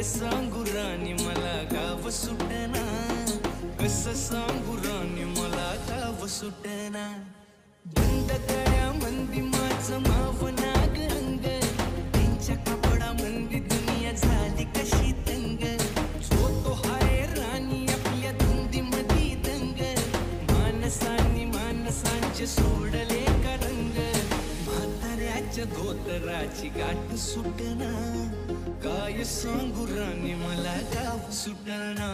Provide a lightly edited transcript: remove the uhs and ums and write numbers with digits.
सांगू राणी मला गाव सुटना, कसं सांगू राणी मला गाव सुटना। बंद गळ्या मंदी माझं मावनाग अंग, त्यांच्या कपडा मंदी दुनिया झाली कशी तंग। जो तो हाय राणी आपल्या धुंदी मधी दंग, माणसांनी माणसांचे सोडले का रंग। म्हाताऱ्याच्या धोतराची गाठ सुटना, काय सांगू राणी मला गाव सुटना।